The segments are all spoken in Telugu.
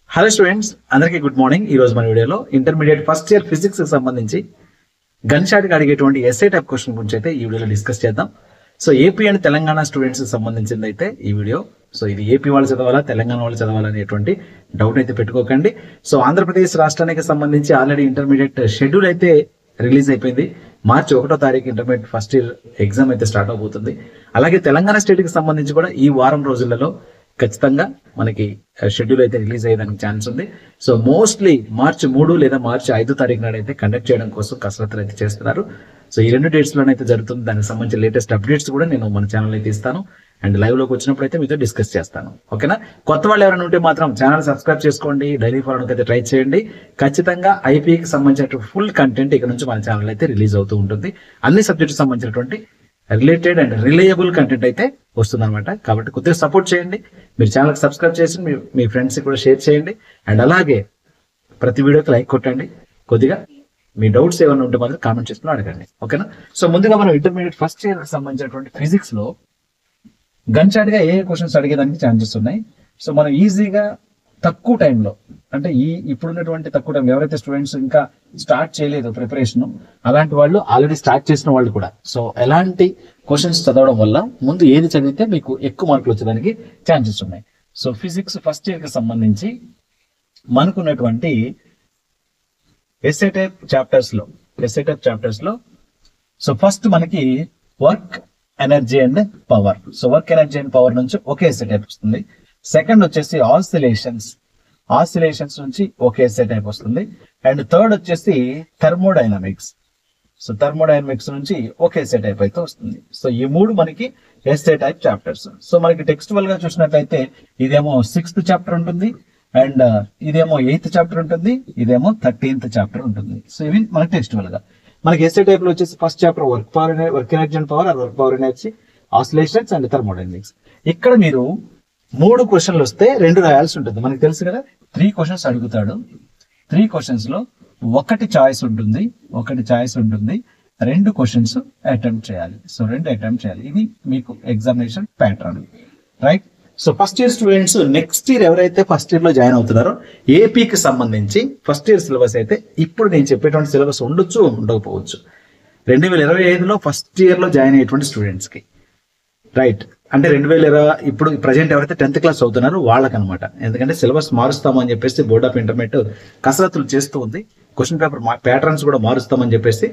హలో స్టూడెంట్స్, అందరికీ గుడ్ మార్నింగ్. ఈ రోజు మన వీడియోలో ఇంటర్మీడియట్ ఫస్ట్ ఇయర్ ఫిజిక్స్ కి సంబంధించి గన్ షాట్ గా అడిగేటువంటి ఎస్ఏ టైప్ క్వశ్చన్ గురించి అయితే ఈ వీడియోలో డిస్కస్ చేద్దాం. So AP and Telangana students కి సంబంధించింది అయితే ఈ వీడియో. సో ఇది ఏపీ వాళ్ళు చదవాలా తెలంగాణ వాళ్ళు చదవాలా అనేటువంటి డౌట్ అయితే పెట్టుకోకండి. సో ఆంధ్రప్రదేశ్ రాష్ట్రానికి సంబంధించి ఆల్రెడీ ఇంటర్మీడియట్ షెడ్యూల్ అయితే రిలీజ్ అయిపోయింది. మార్చి 1వ తారీఖు ఇంటర్మీడియట్ ఫస్ట్ ఇయర్ ఎగ్జామ్ అయితే స్టార్ట్ అవబోతుంది. అలాగే తెలంగాణ స్టేట్ కి సంబంధించి కూడా ఈ వారం రోజులలో ఖచ్చితంగా మనకి షెడ్యూల్ అయితే రిలీజ్ అయ్యేదానికి ఛాన్స్ ఉంది. సో మోస్ట్లీ మార్చి 3 లేదా మార్చి 5 తారీఖు నాడు అయితే కండక్ట్ చేయడం కోసం కసరత్తులు అయితే చేస్తున్నారు. సో ఈ 2 డేట్స్ లోనైతే జరుగుతుంది. దానికి సంబంధించిన లేటెస్ట్ అప్డేట్స్ కూడా నేను మన ఛానల్ అయితే ఇస్తాను అండ్ లైవ్ లోకి వచ్చినప్పుడు అయితే మీతో డిస్కస్ చేస్తాను. ఓకేనా? కొత్త వాళ్ళు ఎవరైనా ఉంటే మాత్రం ఛానల్ సబ్స్క్రైబ్ చేసుకోండి, డైలీ ఫాలోకి అయితే ట్రై చేయండి. ఖచ్చితంగా ఐపీకి సంబంధించిన ఫుల్ కంటెంట్ ఇక్కడ నుంచి మన ఛానల్ అయితే రిలీజ్ అవుతూ ఉంటుంది. అన్ని సబ్జెక్ట్స్ సంబంధించినటువంటి రిలేటెడ్ అండ్ రిలయబుల్ కంటెంట్ అయితే వస్తుంది అనమాట. కాబట్టి కొద్దిగా సపోర్ట్ చేయండి. మీరు ఛానల్కి సబ్స్క్రైబ్ చేసి మీ ఫ్రెండ్స్కి కూడా షేర్ చేయండి అండ్ అలాగే ప్రతి వీడియోకి లైక్ కొట్టండి. కొద్దిగా మీ డౌట్స్ ఏమైనా ఉంటే మాత్రం కామెంట్ చేసుకుని అడగండి. ఓకేనా? సో ముందుగా మనం ఇంటర్మీడియట్ ఫస్ట్ ఇయర్ కి సంబంధించినటువంటి ఫిజిక్స్ లో గన్ షాట్ గా ఏ క్వశ్చన్స్ అడిగేదానికి ఛాన్సెస్ ఉన్నాయి. సో మనం ఈజీగా తక్కువ టైంలో అంటే ఇప్పుడున్నటువంటి తక్కువ టైం ఎవరైతే స్టూడెంట్స్ ఇంకా స్టార్ట్ చేయలేదు ప్రిపరేషన్, అలాంటి వాళ్ళు ఆల్రెడీ స్టార్ట్ చేసిన వాళ్ళు కూడా సో ఎలాంటి క్వశ్చన్స్ చదవడం వల్ల ముందు ఏది చదివితే మీకు ఎక్కువ మార్కులు వచ్చేదానికి ఛాన్సెస్ ఉన్నాయి. సో ఫిజిక్స్ ఫస్ట్ ఇయర్ కి సంబంధించి మనకున్నటువంటి ఎస్ఏ టైప్ చాప్టర్స్ లో సో ఫస్ట్ మనకి work energy and power. So work energy and power నుంచి ఒకే ఎస్ఏ టైప్ వస్తుంది. సెకండ్ వచ్చేసి ఆసిలేషన్స్ నుంచి ఒకే ఎస్ఏ టైప్ వస్తుంది. అండ్ థర్డ్ వచ్చేసి థర్మోడైనమిక్స్. సో థర్మోడైనమిక్స్ నుంచి ఒకే ఎస్ఏ టైప్ అయితే వస్తుంది. సో ఈ మూడు మనకి ఎస్ఏ టైప్ చాప్టర్స్. సో మనకి టెక్స్టువల్ గా చూసినట్లయితే ఇదేమో 6th చాప్టర్ ఉంటుంది అండ్ ఇదేమో 8th చాప్టర్ ఉంటుంది, ఇదేమో 13th చాప్టర్ ఉంటుంది. సో ఇవి మనకి టెక్స్టువల్ గా. మనకి ఎస్ఏ టైప్ లో వచ్చేసి first chapter work energy and power, work power energy, oscillations and thermodynamics. ఇక్కడ మీరు 3 క్వశ్చన్లు వస్తే 2 రాయాల్సి ఉంటుంది. మనకి తెలుసు కదా 3 క్వశ్చన్స్ అడుగుతాడు. 3 క్వశ్చన్స్ లో ఒకటి చాయిస్ ఉంటుంది, 2 క్వశ్చన్స్ అటెంప్ట్ చేయాలి. సో 2 అటెంప్ట్ చేయాలి. ఇది మీకు examination pattern, right? So first year students next year ఎవరైతే ఫస్ట్ ఇయర్ లో జాయిన్ అవుతున్నారో ఏపీకి సంబంధించి ఫస్ట్ ఇయర్ సిలబస్ అయితే ఇప్పుడు నేను చెప్పేటువంటి సిలబస్ ఉండొచ్చు, ఉండకపోవచ్చు. 2025లో ఫస్ట్ ఇయర్ లో జాయిన్ అయ్యేటువంటి స్టూడెంట్స్ కి, రైట్? అంటే 2020 ఇప్పుడు ప్రజెంట్ ఎవరైతే 10th క్లాస్ అవుతున్నారో వాళ్ళకనమాట. ఎందుకంటే సిలబస్ మారుస్తామని చెప్పేసి బోర్డ్ ఆఫ్ ఇంటర్మీడియట్ కసరత్తులు చేస్తూ ఉంది. క్వశ్చన్ పేపర్ ప్యాటర్న్స్ కూడా మారుస్తామని చెప్పేసి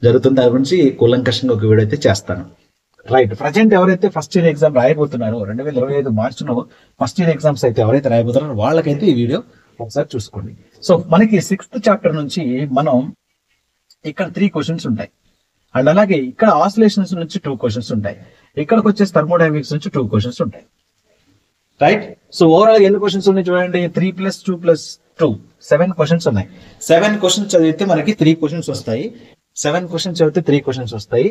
జరుగుతుంది. దాని గురించి కూలంకషంగా ఒక వీడియో అయితే చేస్తాను, రైట్? ప్రజెంట్ ఎవరైతే ఫస్ట్ ఇయర్ ఎగ్జామ్ రాయబోతున్నారో 2025 మార్చిలో ఫస్ట్ ఇయర్ ఎగ్జామ్స్ అయితే ఎవరైతే రాయబోతున్నారో వాళ్ళకైతే ఈ వీడియో ఒకసారి చూసుకోండి. సో మనకి 6th చాప్టర్ నుంచి మనం ఇక్కడ 3 క్వశ్చన్స్ ఉంటాయి అండ్ అలాగే ఇక్కడ ఆసిలేషన్స్ నుంచి 2 క్వశ్చన్స్ ఉంటాయి. ఇక్కడికి వచ్చేసి థర్మోడైనమిక్స్ నుంచి 2 క్వశ్చన్స్ ఉంటాయి, రైట్? సో ఓవరాల్ ఎన్ని క్వశ్చన్స్ ఉన్నాయి చూడండి. 3 + 2 + 2 7 క్వశ్చన్స్ ఉన్నాయి. 7 క్వశ్చన్స్ చదివితే మనకి 3 క్వశ్చన్స్ వస్తాయి. 7 క్వశ్చన్స్ చదివితే 3 క్వశ్చన్స్ వస్తాయి,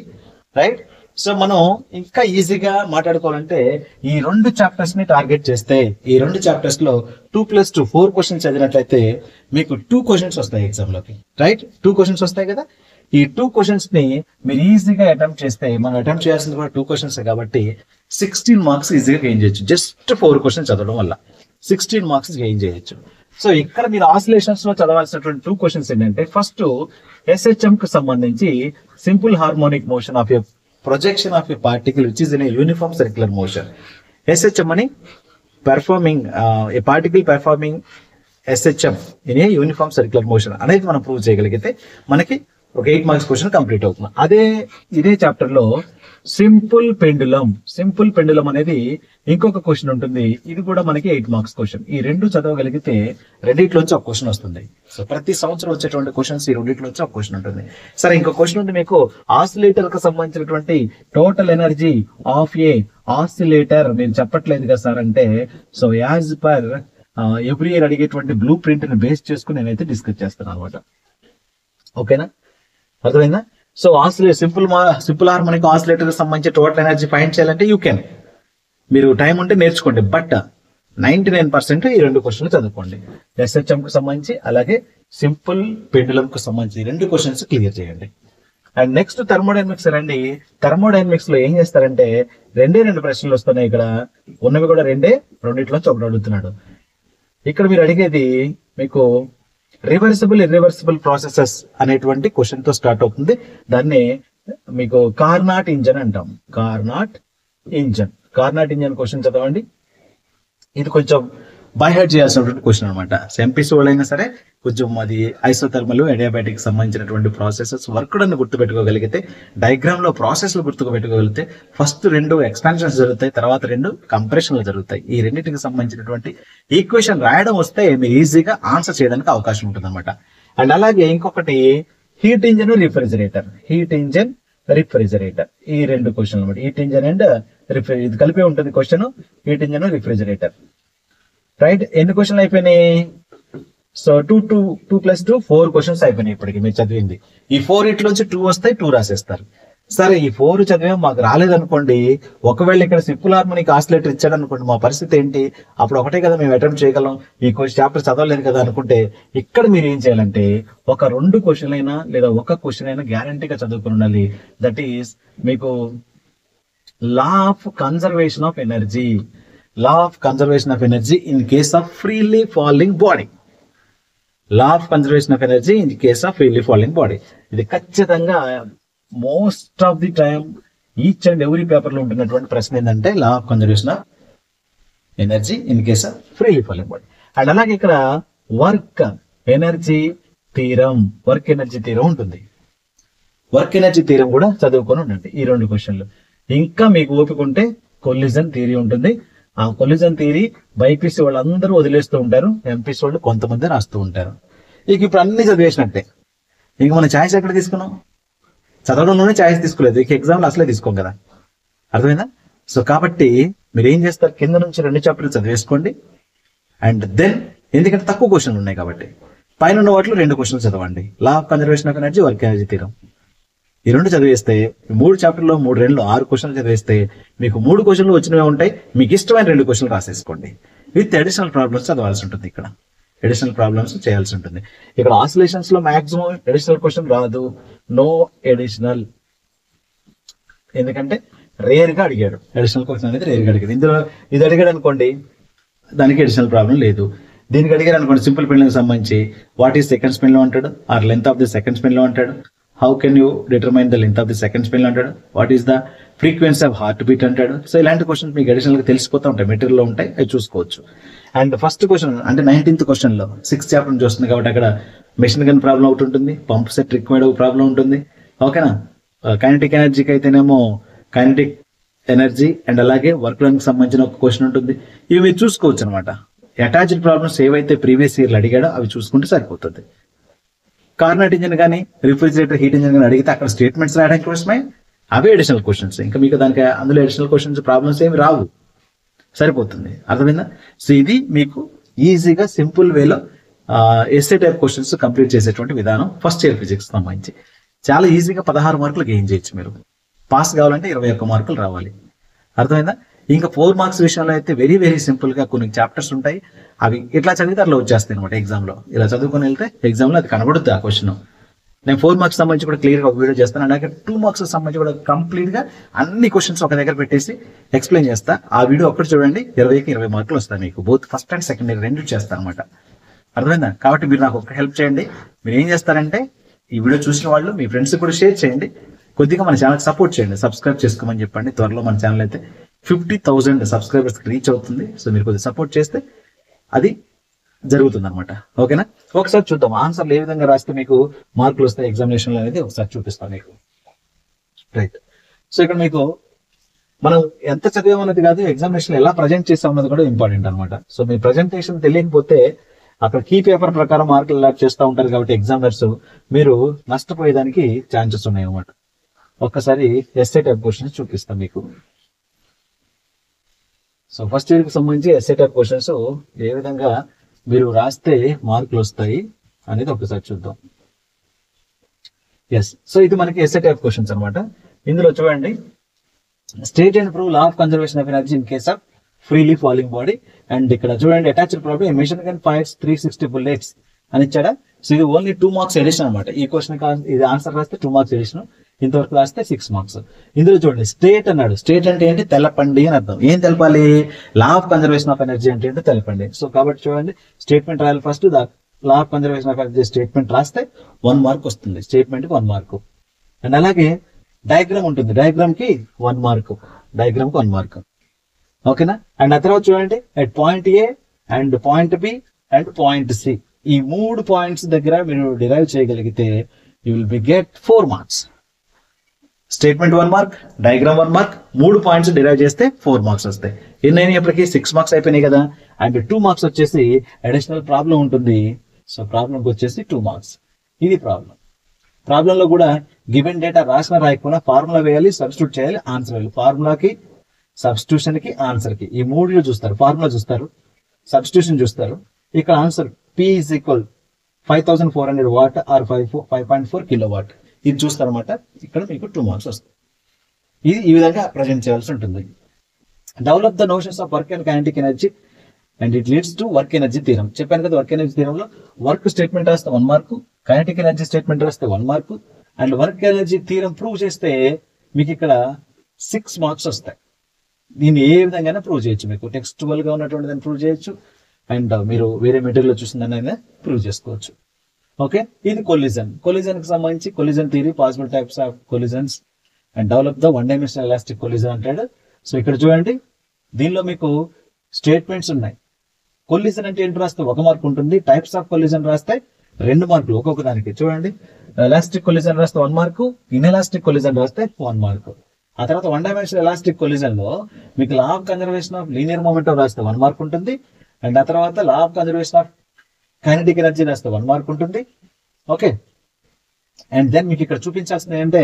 రైట్? సో మనం ఇంకా ఈజీగా మాట్లాడుకోవాలంటే ఈ 2 చాప్టర్స్ ని టార్గెట్ చేస్తే ఈ 2 చాప్టర్స్ లో 2 + 2 4 క్వశ్చన్స్ చదివినట్లయితే మీకు 2 క్వశ్చన్స్ వస్తాయి ఎగ్జామ్ లోకి, రైట్? 2 క్వశ్చన్స్ వస్తాయి కదా. ఈ 2 క్వశ్చన్స్ ని మీరు ఈజీగా అటెంప్ట్ చేస్తే, మనం అటెంప్ట్ చేయాల్సింది కూడా 2 క్వశ్చన్స్ కాబట్టి 16 మార్క్స్ ఈజీగా గెయిన్ చేయొచ్చు. జస్ట్ 4 క్వశ్చన్స్ చదవడం వల్ల 16 మార్క్స్ గెయిన్ చేయొచ్చు. సో ఇక్కడ మీరు ఆసిలేషన్స్ లో చదవాల్సినటువంటి 2 క్వశ్చన్స్ ఏంటంటే ఫస్ట్ ఎస్హెచ్ఎం కి సంబంధించి simple harmonic motion of a projection of a particle which is in a uniform circular motion. SHM అని a particle performing SHM in a uniform circular motion అనేది మనం ప్రూవ్ చేయగలిగితే మనకి ఒక 8 మార్క్స్ క్వశ్చన్ కంప్లీట్ అవుతుంది. ఇదే చాప్టర్ లో సింపుల్ పెండులం అనేది ఇంకొక క్వశ్చన్ ఉంటుంది. ఇది కూడా మనకి 8 మార్క్స్ క్వశ్చన్. ఈ 2 చదవగలిగితే రెండిట్లోంచి ఒక క్వశ్చన్ వస్తుంది. సో ప్రతి సంవత్సరం వచ్చేటువంటి క్వశ్చన్స్ ఈ రెండిట్లోంచి ఒక క్వశ్చన్ ఉంటుంది. సరే, ఇంకో క్వశ్చన్ ఉంది మీకు ఆసిలేటర్ కి సంబంధించినటువంటి total energy of a oscillator నేను చెప్పట్లేదు కదా సార్ అంటే, so as per every year అడిగేటువంటి బ్లూ ప్రింట్ ని బేస్ చేసుకుని నేనైతే డిస్కస్ చేస్తాను అనమాట. ఓకేనా? అర్థమైందా? సో సింపుల్ హార్మోనిక్ ఆసిలేటర్ కి సంబంధించి టోటల్ ఎనర్జీ ఫైండ్ చేయాలంటే యూ కెన్, మీరు టైం ఉంటే నేర్చుకోండి. బట్ 99% ఈ 2 క్వశ్చన్లు చదువుకోండి. ఎస్హెచ్ఎం కు సంబంధించి అలాగే సింపుల్ పెండులం కు సంబంధించి 2 క్వశ్చన్స్ క్లియర్ చేయండి. అండ్ నెక్స్ట్ థర్మోడైనమిక్స్ రండి. థర్మోడైనమిక్స్ లో ఏం చేస్తారంటే 2 ప్రశ్నలు వస్తున్నాయి. ఇక్కడ ఉన్నవి కూడా రెండిట్లోంచి ఒకటి అడుగుతున్నాడు. ఇక్కడ మీరు అడిగేది మీకు రివర్సిబుల్ ఇర్రివర్సిబుల్ ప్రాసెసెస్ అనేటువంటి క్వశ్చన్ తో స్టార్ట్ అవుతుంది. దాన్ని మీకు కార్నాట్ ఇంజన్ అంటాం. కార్నాట్ ఇంజన్ క్వశ్చన్ చదవండి. ఇది కొంచెం బై హార్ట్ చేయాల్సినటువంటి క్వశ్చన్ అనమాట. ఎంపీసీ వాళ్ళైనా సరే కొంచెం అది ఐసోథర్మల్ అడియాబాటిక్ సంబంధించినటువంటి ప్రాసెసెస్ వర్క్ అని గుర్తుపెట్టుకోగలిగితే, డయాగ్రామ్ లో ప్రాసెస్లు గుర్తుపెట్టుకోగలిగితే ఫస్ట్ 2 ఎక్స్పాన్షన్స్ జరుగుతాయి, తర్వాత 2 కంప్రెషన్లు జరుగుతాయి. ఈ రెండింటికి సంబంధించినటువంటి ఈక్వేషన్ రాయడం వస్తే మీరు ఈజీగా ఆన్సర్ చేయడానికి అవకాశం ఉంటుంది అనమాట. అండ్ అలాగే ఇంకొకటి హీట్ ఇంజన్ రిఫ్రిజిరేటర్. ఈ 2 క్వశ్చన్ అనమాట. హీట్ ఇంజన్ అండ్ ఇది కలిపి ఉంటుంది question. Heat engine refrigerator. Right, ఎన్ని క్వశ్చన్లు అయిపోయినాయి? సో 2 + 2 4 క్వశ్చన్స్ అయిపోయినాయి ఇప్పటికి మీరు చదివింది. ఈ 4 ఇట్లోంచి 2 వస్తాయి, 2 రాసేస్తారు. సరే, ఈ 4 చదివే మాకు రాలేదనుకోండి, ఒకవేళ ఇక్కడ సింపుల్ హార్మోనిక్ ఆసిలేటర్ ఇచ్చాడు అనుకోండి, మా పరిస్థితి ఏంటి? అప్పుడు ఒకటే కదా మేము అటెంప్ట్ చేయగలం, ఈ చాప్టర్ చదవలేదు కదా అనుకుంటే, ఇక్కడ మీరు ఏం చేయాలంటే ఒక 2 క్వశ్చన్ అయినా లేదా ఒక క్వశ్చన్ అయినా గ్యారంటీగా చదువుకుని ఉండాలి. దట్ ఈస్ మీకు లా of conservation of energy. Law of conservation of energy in case of freely falling body. Law of conservation of energy in case of freely falling body. ఇది ఖచ్చితంగా most of the time each and every paper లో ఉంటున్నటువంటి ప్రశ్న ఏంటంటే లా of conservation of energy in case of freely falling body. And అలాగే ఇక్కడ వర్క్ ఎనర్జీ థీరం ఉంటుంది. వర్క్ ఎనర్జీ థీరం కూడా చదువుకొని ఉండండి ఈ 2 క్వశ్చన్లు. ఇంకా మీకు ఓపిక ఉంటే కొల్లిజన్ థియరీ ఉంటుంది. ఆ కొల్లిజన్ థియరీ బైపీసీ వాళ్ళందరూ వదిలేస్తూ ఉంటారు, ఎంపీసీ వాళ్ళు కొంతమంది రాస్తూ ఉంటారు. ఇక ఇప్పుడు అన్ని చదివేసినట్టే. ఇంక మన ఛాయిస్ ఎక్కడ తీసుకున్నాం? చదవడంలోనే ఛాయిస్ తీసుకోలేదు, ఇక ఎగ్జామ్లో అసలే తీసుకోం కదా. అర్థమైందా? సో కాబట్టి మీరు ఏం చేస్తారు, కింద నుంచి 2 చాప్టర్లు చదివేసుకోండి. అండ్ దెన్ ఎందుకంటే తక్కువ క్వశ్చన్లు ఉన్నాయి కాబట్టి పైన ఉన్న వాటిలో 2 క్వశ్చన్లు చదవండి. లా of conservation of energy, work energy theorem. ఈ 2 చదివేస్తే 3 చాప్టర్లో 3 2 6 క్వశ్చన్లు చదివేస్తే మీకు 3 క్వశ్చన్లు వచ్చినవే ఉంటాయి. మీకు ఇష్టమైన 2 క్వశ్చన్లు రాసేసుకోండి. విత్ అడిషనల్ ప్రాబ్లమ్స్ చదవాల్సి ఉంటుంది. ఇక్కడ అడిషనల్ ప్రాబ్లమ్స్ చేయాల్సి ఉంటుంది. ఇక్కడ ఆసిలేషన్స్ లో మాక్సిమం అడిషనల్ క్వశ్చన్ రాదు, నో అడిషనల్. ఎందుకంటే రేర్ గా అడిగాడు, అడిషనల్ క్వశ్చన్ అనేది రేర్ గా అడిగాడు. ఇందులో ఇది అడిగాడు అనుకోండి, దానికి అడిషనల్ ప్రాబ్లం లేదు. దీనికి అడిగారు అనుకోండి, సింపుల్ పెండ్లం సంబంధించి వాట్ ఈస్ సెకండ్ స్పిన్ లో అంటాడు, or length of the second spin లో అంటాడు. How can you determine the length of the second spin అంటాడు. What is the frequency of heart beat అంటాడు. సో ఇలాంటి క్వశ్చన్స్ మీకు అడిషనల్ గా తెలిసిపోతూ ఉంటాయి, మెటీరియల్ లో ఉంటాయి, అవి చూసుకోవచ్చు. అండ్ ఫస్ట్ క్వశ్చన్ అంటే 19th క్వశ్చన్ లో 6th చాప్టర్ నుంచి వస్తుంది కాబట్టి అక్కడ మెషిన్ గన్ ప్రాబ్లం ఒకటి ఉంటుంది, పంప్ సెట్ రిక్వైర్డ్ ప్రాబ్లం ఉంటుంది. ఓకేనా? కైనెటిక్ ఎనర్జీకి అయితేనేమో కైనెటిక్ ఎనర్జీ అండ్ అలాగే వర్క్ డన్ కి సంబంధించిన ఒక క్వశ్చన్ ఉంటుంది. ఇవి మీరు చూసుకోవచ్చు అనమాట. అటాచ్డ్ ప్రాబ్లమ్స్ ఏవైతే ప్రీవియస్ ఇయర్లు అడిగాడో అవి చూసుకుంటే సరిపోతుంది. కార్నట్ ఇంజిన్ కానీ రిఫ్రిజిరేటర్ హీట్ ఇంజిన్ కానీ అడిగితే అక్కడ స్టేట్మెంట్స్ రాయడానికి కోసమే అవే అడిషనల్ క్వశ్చన్స్. ఇంకా మీకు దానికి అందులో అడిషనల్ క్వశ్చన్స్ ప్రాబ్లమ్స్ ఏమి రావు, సరిపోతుంది. అర్థమైందా? సో ఇది మీకు ఈజీగా సింపుల్ వేలో ఎస్ఏ టైప్ క్వశ్చన్స్ కంప్లీట్ చేసేటువంటి విధానం. ఫస్ట్ ఇయర్ ఫిజిక్స్ సంబంధించి చాలా ఈజీగా 16 మార్కులు గెయిన్ చేయొచ్చు. మీరు పాస్ కావాలంటే 21 మార్కులు రావాలి. అర్థమైందా? ఇంకా 4 మార్క్స్ విషయంలో అయితే వెరీ వెరీ సింపుల్ గా కొన్ని చాప్టర్స్ ఉంటాయి, అవి ఇట్లా చదివితే అట్లా వచ్చేస్తాయి అనమాట. ఎగ్జామ్ లో ఇలా చదువుకొని వెళ్తే ఎగ్జామ్ లో అది కనబడుతుంది ఆ క్వశ్చన్. నేను 4 మార్క్స్ సంబంధించి కూడా క్లియర్ గా ఒక వీడియో చేస్తాను. అలాగే 2 మార్క్స్ సంబంధించి కూడా కంప్లీట్ గా అన్ని క్వశ్చన్స్ ఒక దగ్గర పెట్టేసి ఎక్స్ప్లెయిన్ చేస్తా. ఆ వీడియో ఒక్కటి చూడండి, 20కి 20 మార్కులు వస్తాయి మీకు. Both first and second year 2 చేస్తాను అనమాట. అర్థమైందా? కాబట్టి మీరు నాకు ఒక హెల్ప్ చేయండి. మీరు ఏం చేస్తారంటే ఈ వీడియో చూసిన వాళ్ళు మీ ఫ్రెండ్స్ కూడా షేర్ చేయండి, కొద్దిగా మన ఛానల్ సపోర్ట్ చేయండి, సబ్స్క్రైబ్ చేసుకోమని చెప్పండి. త్వరలో మన ఛానల్ అయితే 50,000 సబ్స్క్రైబర్స్ రీచ్ అవుతుంది. సో మీరు కొద్దిగా సపోర్ట్ చేస్తే అది జరుగుతుంది అనమాట. ఓకేనా? ఒకసారి చూద్దాం ఆన్సర్లు ఏ విధంగా రాస్తే మీకు మార్కులు వస్తాయి ఎగ్జామినేషన్ లో అనేది ఒకసారి చూపిస్తాను మీకు. రైట్. సో ఇక్కడ మీకు మనం ఎంత చదివామన్నది కాదు, ఎగ్జామినేషన్ ఎలా ప్రజెంట్ చేస్తామన్నది కూడా ఇంపార్టెంట్ అనమాట. సో మీ ప్రజెంటేషన్ తెలియకపోతే అక్కడ కీ పేపర్ ప్రకారం మార్కులు అలాట్ చేస్తూ ఉంటారు కాబట్టి ఎగ్జామినర్స్ మీరు నష్టపోయేదానికి ఛాన్సెస్ ఉన్నాయి అనమాట. ఒక్కసారి ఎస్ఏ టైప్ క్వశ్చన్స్ చూపిస్తాం మీకు. సో ఫస్ట్ ఇయర్ కి సంబంధించి ఎస్ఏ టైప్ క్వశ్చన్స్ ఏ విధంగా మీరు రాస్తే మార్కులు వస్తాయి అనేది ఒకసారి చూద్దాం. ఎస్. సో ఇది మనకి ఎస్ఏ టైప్ క్వశ్చన్స్ అనమాట. ఇందులో చూడండి, state and prove law of conservation of energy in case of freely falling body. And ఇక్కడ చూడండి, attached problem machine gun fires 360 bullets అని ఇచ్చాడా. సో ఇది ఓన్లీ 2 మార్క్స్ ఎడిషన్ అనమాట. ఈ క్వశ్చన్ ఇది ఆన్సర్ రాస్తే 2 మార్క్స్ ఎడిషన్. ఇంతవరకు రాస్తే 6 మార్క్స్. ఇందులో చూడండి స్టేట్ అన్నాడు. స్టేట్ అంటే ఏంటి? తెలపండి అని అర్థం. ఏం తెలపాలి? Law of conservation of energy అంటే ఏంటో తెలపండి. సో కాబట్టి చూడండి స్టేట్మెంట్ రాయాలి first. Law of conservation of energy statement రాస్తే 1 మార్క్ వస్తుంది. స్టేట్మెంట్ కి 1 మార్క్. అండ్ అలాగే డయాగ్రామ్ ఉంటుంది. డయాగ్రామ్ కి 1 మార్క్. డయాగ్రామ్ కి 1 మార్క్. ఓకేనా? అండ్ ఆ తర్వాత చూడండి at point A and point B and point C, ఈ 3 పాయింట్స్ దగ్గర మీరు డిరైవ్ చేయగలిగితే you will be get 4 marks. Statement 1 mark, diagram 1 mark, 3 points derive చేస్తే 4 మార్క్స్ వస్తాయి. ఎన్ని ఇప్పటికి 6 మార్క్స్ అయిపోయినాయి కదా. అండ్ 2 మార్క్స్ వచ్చేసి అడిషనల్ ప్రాబ్లం ఉంటుంది. సో ప్రాబ్లంకి వచ్చేసి 2 మార్క్స్. ఇది ప్రాబ్లం. ప్రాబ్లంలో కూడా గివెన్ డేటా రాసిన రాయకుండా ఫార్ములా వేయాలి, సబ్స్టిట్యూట్ చేయాలి, ఆన్సర్ వేయాలి. ఫార్ములాకి, సబ్స్టిట్యూషన్ కి, ఆన్సర్ కి, ఈ 3 చూస్తారు. ఫార్ములా చూస్తారు, సబ్స్టిట్యూషన్ చూస్తారు. ఇక్కడ answer P is equal 5400 watt or 5.4 kilo watt, ఇది చూస్తారు అనమాట. ఇక్కడ మీకు 2 మార్క్స్ వస్తాయి. ఇది ఈ విధంగా ప్రజెంట్ చేయాల్సి ఉంటుంది. Develop the notions of work and kinetic energy and it leads to work energy theorem. చెప్పాను కదా, వర్క్ ఎనర్జీ థీరంలో వర్క్ స్టేట్మెంట్ రాస్తే 1 మార్కు, కైనెటిక్ ఎనర్జీ స్టేట్మెంట్ రాస్తే 1 mark, and work energy theorem prove చేస్తే మీకు ఇక్కడ 6 మార్క్స్ వస్తాయి. దీన్ని ఏ విధంగా ప్రూవ్ చేయొచ్చు. మీకు టెక్స్టువల్ గా ఉన్నటువంటి దాన్ని ప్రూవ్ చేయొచ్చు, అండ్ మీరు వేరే మెటీరియల్ చూసిందని ప్రూవ్ చేసుకోవచ్చు. ఓకే, ఇది కొలిజన్. కొలిజన్ కి సంబంధించి collision theory, possible types of collisions and develop the 1 dimensional elastic collision అంటాడు. సో ఇక్కడ చూడండి, దీనిలో మీకు స్టేట్మెంట్స్ ఉన్నాయి. కొలిజన్ అంటే ఏంటి రాస్తే 1 మార్క్ ఉంటుంది. టైప్స్ ఆఫ్ కొలిజన్ రాస్తే 2 మార్కులు ఒక్కొక్క దానికి. చూడండి, ఎలాస్టిక్ కొలిజన్ రాస్తే 1 మార్కు, ఇన్ఎలాస్టిక్ కొలిజన్ రాస్తే 1 మార్కు. ఆ తర్వాత 1 డైమెన్షనల్ ఎలాస్టిక్ కొలిజన్ లో మీకు లా of conservation of linear momentum రాస్తే 1 మార్క్ ఉంటుంది. అండ్ ఆ తర్వాత లా of conservation of kinetic energy రాస్తే 1 మార్క్ ఉంటుంది. ఓకే, అండ్ దెన్ మీకు ఇక్కడ చూపించాల్సింది ఏంటంటే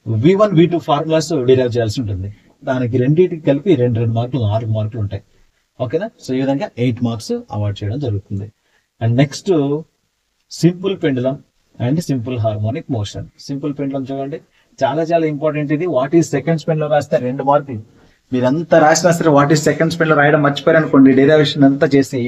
V1 V2 ఫార్ములాస్ డిరైవ్ చేయాల్సి ఉంటుంది. దానికి రెండింటికి కలిపి 2 మార్కులు, 4 మార్కులు ఉంటాయి. ఓకేనా? సో ఈ విధంగా 8 మార్క్స్ అవార్డ్ చేయడం జరుగుతుంది. And next simple pendulum and simple harmonic motion. Simple pendulum చూడండి, చాలా చాలా ఇంపార్టెంట్. ఇది వాట్ ఈస్ సెకండ్ స్పెన్ లో రాస్తే 2 మార్కులు. మీరంతా రాసినా సరే వాట్ ఈస్ సెకండ్ స్పెన్ లో రాయడం మర్చిపోయారు అనుకోండి, డెరివేషన్ అంతా చేసి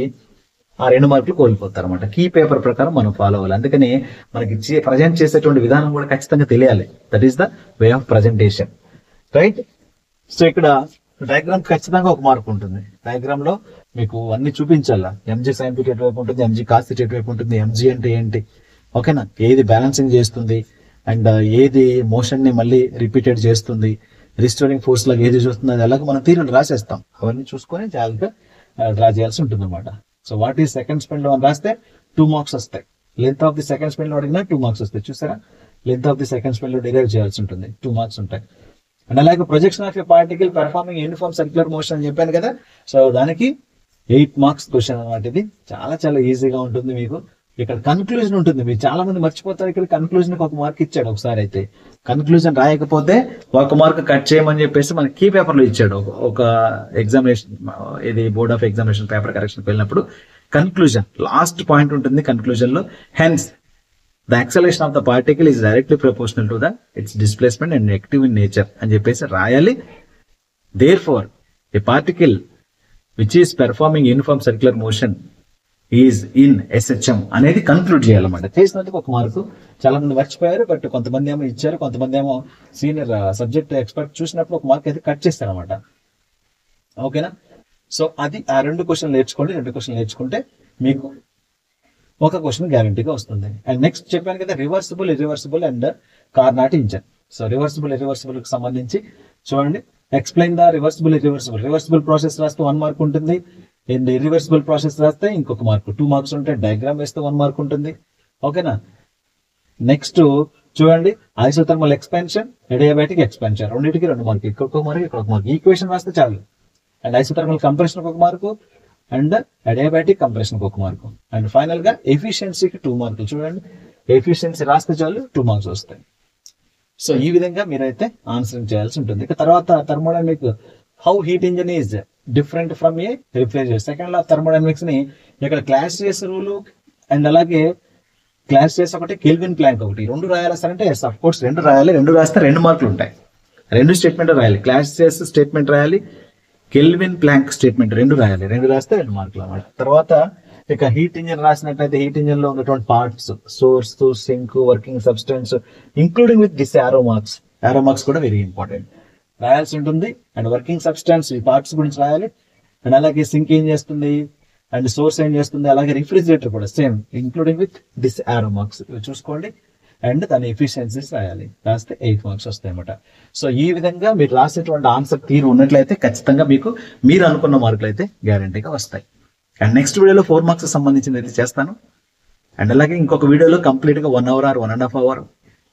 ఆ 2 మార్కులు కోల్పోతారు అనమాట. కీ పేపర్ ప్రకారం మనం ఫాలో అవ్వాలి. అందుకని మనకి ప్రజెంట్ చేసేటువంటి విధానం కూడా ఖచ్చితంగా తెలియాలి. That is the way of presentation, right? So ఇక్కడ డయాగ్రామ్ ఖచ్చితంగా 1 మార్క్ ఉంటుంది. డయాగ్రామ్ లో మీకు అన్ని చూపించాలా. ఎంజీ సైన్ థీటా ఎటువైపు ఉంటుంది, ఎంజీ కాస్ థీటా ఎటువైపు ఉంటుంది, ఎంజీ అంటే ఏంటి, ఓకేనా, ఏది బ్యాలెన్సింగ్ చేస్తుంది, అండ్ ఏది మోషన్ ని మళ్ళీ రిపీటెడ్ చేస్తుంది, రిస్టోరింగ్ ఫోర్స్ లాగా ఏది చూస్తుంది, అది అలాగే మనం థీరీలు రాసేస్తాం. అవన్నీ చూసుకొని జాగ్రత్తగా డ్రా చేయాల్సి ఉంటుంది అనమాట. సో వాట్ ఈస్ సెకండ్ స్పెన్ లో రాస్తే 2 మార్క్స్ వస్తాయి. లెంత్ ఆఫ్ ది సెకండ్ స్పెన్ లో అడిగినా 2 మార్క్స్ వస్తాయి. చూసారా, లెంత్ ఆఫ్ ది సెకండ్ స్పెన్ లో డిరైవ్ చేయాల్సి ఉంటుంది, 2 మార్క్స్ ఉంటాయి. అండ్ అలాగే projection of a particle performing uniform circular motion అని చెప్పాను కదా. సో దానికి 8 మార్క్స్ క్వశ్చన్ అనమాట. ఇది చాలా చాలా ఈజీగా ఉంటుంది. మీకు ఇక్కడ కన్క్లూజన్ ఉంటుంది. మీరు చాలా మంది మర్చిపోతారు. ఇక్కడ కన్క్లూజన్ కి 1 మార్క్ ఇచ్చాడు. ఒకసారి అయితే కన్క్లూజన్ రాయకపోతే 1 మార్క్ కట్ చేయమని చెప్పేసి మనకి కీ పేపర్ లో ఇచ్చాడు. ఒక ఎగ్జామినేషన్, ఇది board of examination paper correction వెళ్ళినప్పుడు కన్క్లూజన్ లాస్ట్ పాయింట్ ఉంటుంది. కన్క్లూజన్ లో hence the acceleration of the particle is directly proportional to the its displacement and negative in nature అని చెప్పేసి రాయాలి. Therefore a particle which is performing uniform circular motion is in SHM అనేది కన్క్లూడ్ చేయాలన్నమాట. చేసినందుకు 1 మార్కు. చాలా మంది మర్చిపోయారు, బట్ కొంతమంది ఏమో ఇచ్చారు, కొంతమంది ఏమో సీనియర్ సబ్జెక్ట్ ఎక్స్పర్ట్ చూసినప్పుడు 1 మార్క్ అయితే కట్ చేస్తారు అనమాట. ఓకేనా? సో అది ఆ 2 క్వశ్చన్ నేర్చుకోండి. 2 క్వశ్చన్ నేర్చుకుంటే మీకు 1 క్వశ్చన్ గ్యారంటీగా వస్తుంది. అండ్ నెక్స్ట్ చెప్పాను కదా, reversible, irreversible and Carnot engine. So reversible, irreversible కి సంబంధించి చూడండి, explain the reversible, irreversible. Reversible process రాస్తే 1 మార్క్ ఉంటుంది. అండ్ ఇర్రివర్సిబుల్ ప్రాసెస్ రాస్తే ఇంకొక మార్కు, 2 మార్క్స్ ఉంటాయి. డయాగ్రామ్ వేస్తే 1 మార్క్ ఉంటుంది. ఓకేనా? నెక్స్ట్ చూడండి, ఐసోథర్మల్ ఎక్స్పాన్షన్, అడియాబాటిక్ ఎక్స్పాన్షన్, రెండింటికి 2 మార్కులు. ఇక్కడ 1 మార్క్, ఇక్కడ 1 మార్క్. ఈక్వేషన్ రాస్తే చాలు. And isothermal compression 1 mark, and adiabatic compression 1 mark. And final గా ఎఫిషియన్సీకి 2 మార్కులు. చూడండి, ఎఫిషియన్సీ రాస్తే చాలు, 2 మార్క్స్ వస్తాయి. సో ఈ విధంగా మీరైతే ఆన్సరింగ్ చేయాల్సి ఉంటుంది. ఇక తర్వాత thermodynamic, how heat engine is different from A refrigerator. Second law thermodynamics ని ఇక్కడ క్లాసియస్ రూల్ అండ్ అలాగే క్లాసియస్ ఒకటి, కెల్విన్ ప్లాంక్ ఒకటి, 2 రాయాలి సార్ అంటే ఎస్ ఆఫ్ కోర్స్ 2 రాయాలి. 2 రాస్తే 2 మార్కులు ఉంటాయి. 2 స్టేట్మెంట్ రాయాలి. క్లాసియస్ స్టేట్మెంట్ రాయాలి, కెల్విన్ ప్లాంక్ స్టేట్మెంట్ 2 రాయాలి. 2 రాస్తే 2 మార్కులు అన్నమాట. తర్వాత ఇక హీట్ ఇంజిన్ రాసినట్లయితే హీట్ ఇంజిన్ లో ఉన్నటువంటి parts, source, sink, working substance including with this arrow marks కూడా వెరీ ఇంపార్టెంట్ రాయాల్సి ఉంటుంది. అండ్ వర్కింగ్ సబ్స్టెన్స్ ఈ పార్ట్స్ గురించి రాయాలి. అండ్ అలాగే సింక్ ఏం చేస్తుంది అండ్ సోర్స్ ఏం చేస్తుంది, అలాగే రిఫ్రిజిరేటర్ కూడా same including with this arrow marks చూసుకోండి. అండ్ దాని ఎఫిషియన్సీస్ రాయాలి, రాస్తే 8 మార్క్స్ వస్తాయి అనమాట. సో ఈ విధంగా మీరు రాసేటువంటి ఆన్సర్ తీరు ఉన్నట్లయితే ఖచ్చితంగా మీకు మీరు అనుకున్న మార్కులు అయితే గ్యారంటీగా వస్తాయి. అండ్ నెక్స్ట్ వీడియోలో 4 మార్క్స్ సంబంధించింది అయితే చేస్తాను. అండ్ అలాగే ఇంకొక వీడియోలో కంప్లీట్గా 1 అవర్ ఆర్ 1.5 అవర్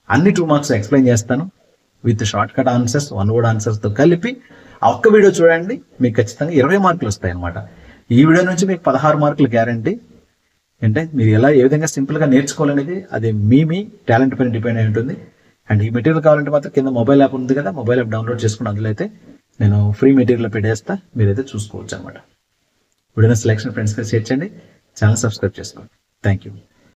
అన్ని 2 మార్క్స్ ఎక్స్ప్లెయిన్ చేస్తాను with short cut answers, 1 word ఆన్సర్స్తో కలిపి. ఆ ఒక్క వీడియో చూడండి, మీకు ఖచ్చితంగా 20 మార్కులు వస్తాయి అనమాట. ఈ వీడియో నుంచి మీకు 16 మార్కులు గ్యారంటీ. అంటే మీరు ఏ విధంగా సింపుల్గా నేర్చుకోవాలనేది అది మీ టాలెంట్ పైన డిపెండ్ అయి ఉంటుంది. అండ్ ఈ మెటీరియల్ కావాలంటే మాత్రం కింద మొబైల్ యాప్ ఉంది కదా, మొబైల్ యాప్ డౌన్లోడ్ చేసుకుని అందులో అయితే నేను ఫ్రీ మెటీరియల్ పెట్టేస్తా, మీరైతే చూసుకోవచ్చు అనమాట. వీడియో సెలెక్షన్ ఫ్రెండ్స్గా షేర్ చేయండి, ఛానల్ సబ్స్క్రైబ్ చేసుకోండి. Thank you.